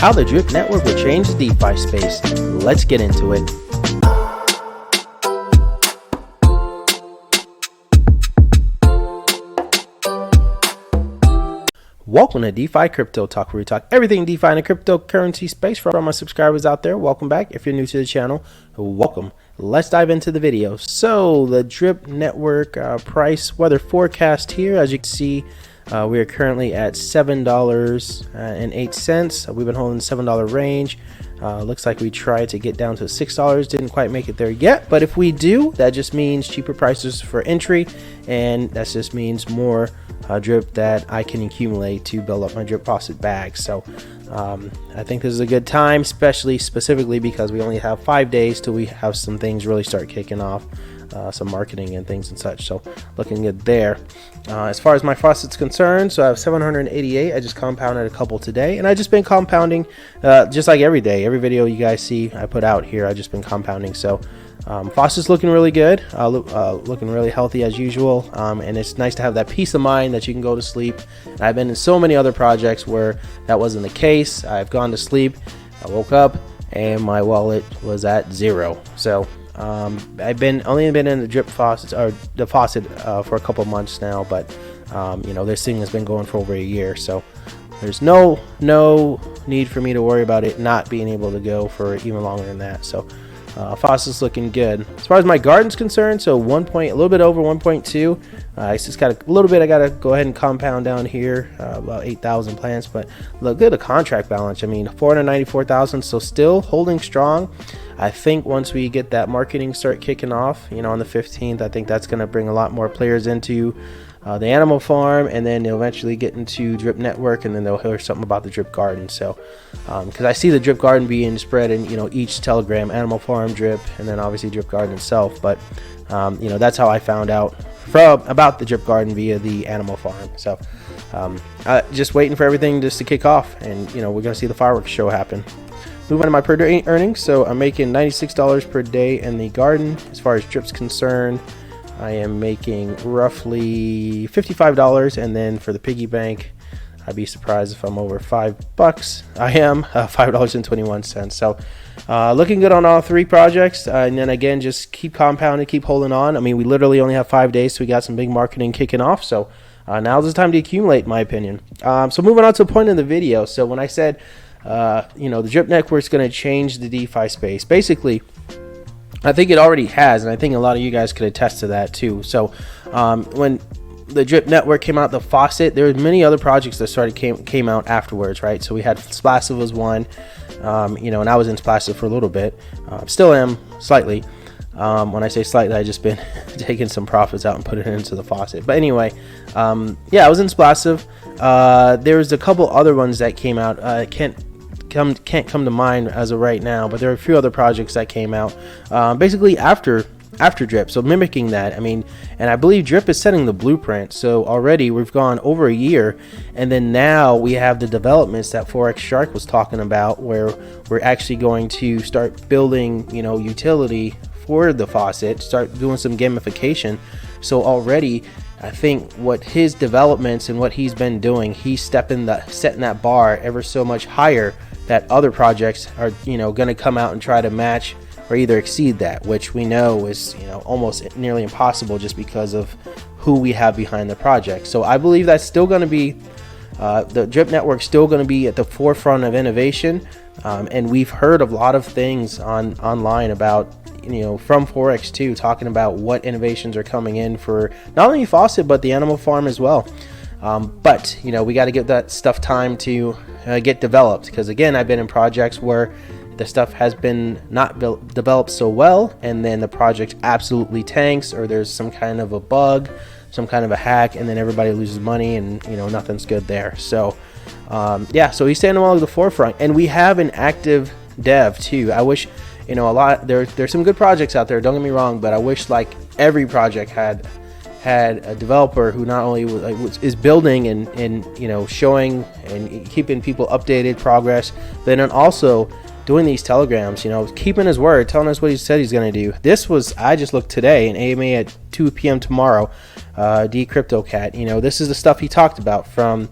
how the Drip Network will change the DeFi space. Let's get into it. Welcome to DeFi Crypto Talk, where we talk everything DeFi in the cryptocurrency space. For all my subscribers out there, welcome back. If you're new to the channel, welcome. Let's dive into the video. So the Drip Network price weather forecast here, as you can see, we are currently at $7.08. We've been holding the $7 range. Looks like we tried to get down to $6. Didn't quite make it there yet, but if we do, that just means cheaper prices for entry, and that just means more drip that I can accumulate to build up my drip faucet bag. So I think this is a good time, specifically because we only have 5 days till we have some things really start kicking off, some marketing and things and such. So looking good there. As far as my faucet's concerned, so I have 788. I just compounded a couple today, and I just been compounding just like every day. Every video you guys see I put out here, I just been compounding. So faucet's looking really good, looking really healthy as usual, and it's nice to have that peace of mind that you can go to sleep. I've been in so many other projects where that wasn't the case. I've gone to sleep, I woke up, and my wallet was at zero. So I've only been in the drip faucets, or the faucet, for a couple months now, but you know, this thing has been going for over a year, so there's no need for me to worry about it not being able to go for even longer than that. So faucet's looking good. As far as my garden's concerned, so a little bit over 1.2. I just got a little bit. I gotta go ahead and compound down here, about 8,000 plants. But look at the contract balance. I mean, 494,000. So still holding strong. I think once we get that marketing start kicking off, you know, on the 15th, I think that's gonna bring a lot more players into the animal farm, and then they'll eventually get into Drip Network, and then they'll hear something about the Drip Garden. So because I see the Drip Garden being spread in, you know, each Telegram, animal farm, drip, and then obviously Drip Garden itself. But you know, that's how I found out about the Drip Garden, via the animal farm. So just waiting for everything just to kick off, and you know, we're gonna see the fireworks show happen. Move on to my per day earnings. So I'm making $96 per day in the garden. As far as drip's concerned, I am making roughly $55, and then for the piggy bank, I'd be surprised if I'm over $5. I am $5.21. So looking good on all three projects, and then again, just keep compounding, keep holding on. I mean, we literally only have 5 days, so we got some big marketing kicking off. So now's the time to accumulate, in my opinion. So moving on to the point in the video. So when I said you know, the Drip Network is going to change the DeFi space, basically I think it already has, and I think a lot of you guys could attest to that too. So when the Drip Network came out, the faucet, there were many other projects that came out afterwards, right? So we had Splassive was one, you know, and I was in Splassive for a little bit, still am slightly. When I say slightly, I just been taking some profits out and put it into the faucet. But anyway, yeah, I was in Splassive. There was a couple other ones that came out. Can't come to mind as of right now, but there are a few other projects that came out basically after Drip, so mimicking that. I mean, and I believe Drip is setting the blueprint. So already we've gone over a year, and then now we have the developments that Forex Shark was talking about, where we're actually going to start building, you know, utility for the faucet, start doing some gamification. So already I think what his developments and what he's been doing, he's setting that bar ever so much higher, that other projects are, you know, going to come out and try to match or either exceed that, which we know is, you know, almost nearly impossible just because of who we have behind the project. So I believe that's still going to be the Drip Network, still going to be at the forefront of innovation, and we've heard a lot of things online about, you know, from Forex too, talking about what innovations are coming in for not only faucet but the animal farm as well. But you know, we got to give that stuff time to get developed, because again, I've been in projects where the stuff has been not developed so well, and then the project absolutely tanks, or there's some kind of a bug, some kind of a hack, and then everybody loses money, and you know, nothing's good there. So yeah, so he's standing well at the forefront, and we have an active dev too. I wish, you know, there's some good projects out there, don't get me wrong, but I wish like every project had a developer who not only is building and you know, showing and keeping people updated progress, but then also doing these telegrams, you know, keeping his word, telling us what he said he's going to do. This was, I just looked today, an AMA at 2 p.m. tomorrow, D Crypto Cat. You know, this is the stuff he talked about from,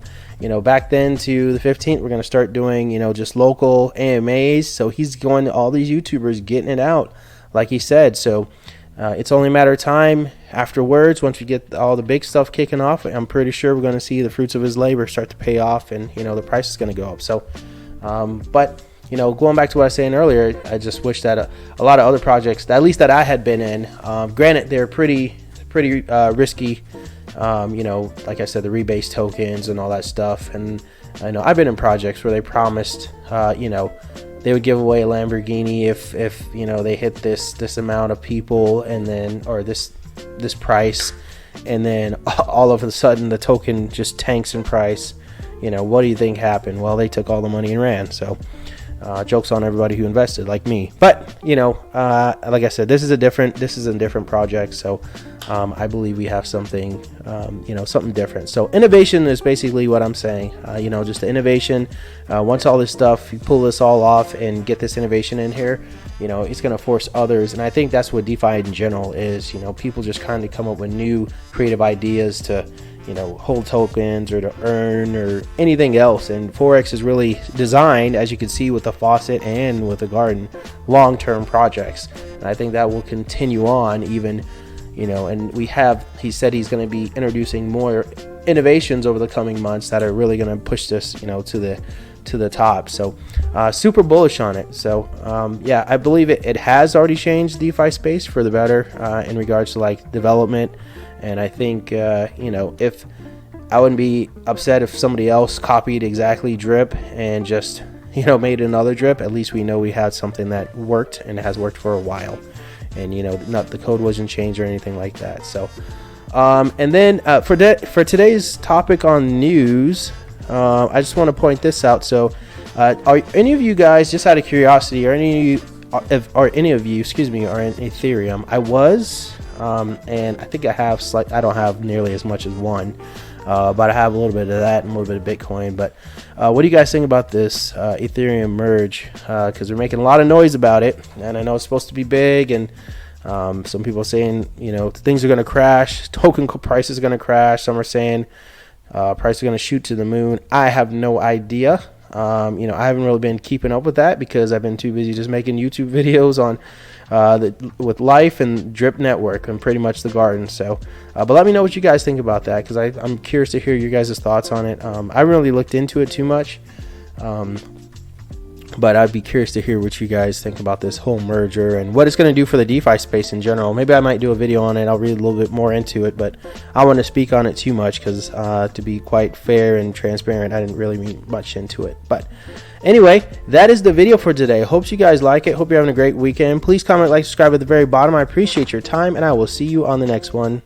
back then to the 15th, we're going to start doing, just local AMAs. So he's going to all these YouTubers getting it out, like he said. So it's only a matter of time afterwards. Once we get all the big stuff kicking off, I'm pretty sure we're going to see the fruits of his labor start to pay off, and, the price is going to go up. So, but, going back to what I was saying earlier, I just wish that a lot of other projects, at least that I had been in, granted, they're pretty risky. Like I said, the rebase tokens and all that stuff. And I know I've been in projects where they promised, they would give away a Lamborghini if they hit this amount of people, and then, or this price, and then all of a sudden the token just tanks in price. What do you think happened? Well, they took all the money and ran. So jokes on everybody who invested, like me. But like I said, this is a different project. So I believe we have something something different. So innovation is basically what I'm saying. Just the innovation. Once all this stuff, you pull this all off and get this innovation in here, it's going to force others. And I think that's what DeFi in general is. People just kind of come up with new creative ideas to hold tokens or to earn or anything else. And Forex is really designed, as you can see with the faucet and with the garden, long-term projects. And I think that will continue on even, and he said he's going to be introducing more innovations over the coming months that are really going to push this, to the top. So super bullish on it. So yeah, I believe it has already changed the DeFi space for the better in regards to like development. And I think, if I wouldn't be upset if somebody else copied exactly drip and just, made another drip. At least we know we had something that worked and has worked for a while. And, not the code wasn't changed or anything like that. So, and then for today's topic on news, I just want to point this out. So, are any of you guys, just out of curiosity, are any of you, excuse me, are in Ethereum? I was. And I think I have I don't have nearly as much as one, but I have a little bit of that and a little bit of Bitcoin. But what do you guys think about this Ethereum merge? Because they're making a lot of noise about it, and I know it's supposed to be big, and some people are saying things are going to crash, token price is going to crash. Some are saying price is going to shoot to the moon. I have no idea. I haven't really been keeping up with that because I've been too busy just making YouTube videos on with Life and Drip Network and pretty much the garden. So but let me know what you guys think about that, because I'm curious to hear your guys' thoughts on it. I haven't really looked into it too much, but I'd be curious to hear what you guys think about this whole merger and what it's going to do for the DeFi space in general. Maybe I might do a video on it. I'll read a little bit more into it, but I don't want to speak on it too much because to be quite fair and transparent, I didn't really mean much into it. But anyway, that is the video for today. Hope you guys like it. Hope you're having a great weekend. Please comment, like, subscribe at the very bottom. I appreciate your time, and I will see you on the next one.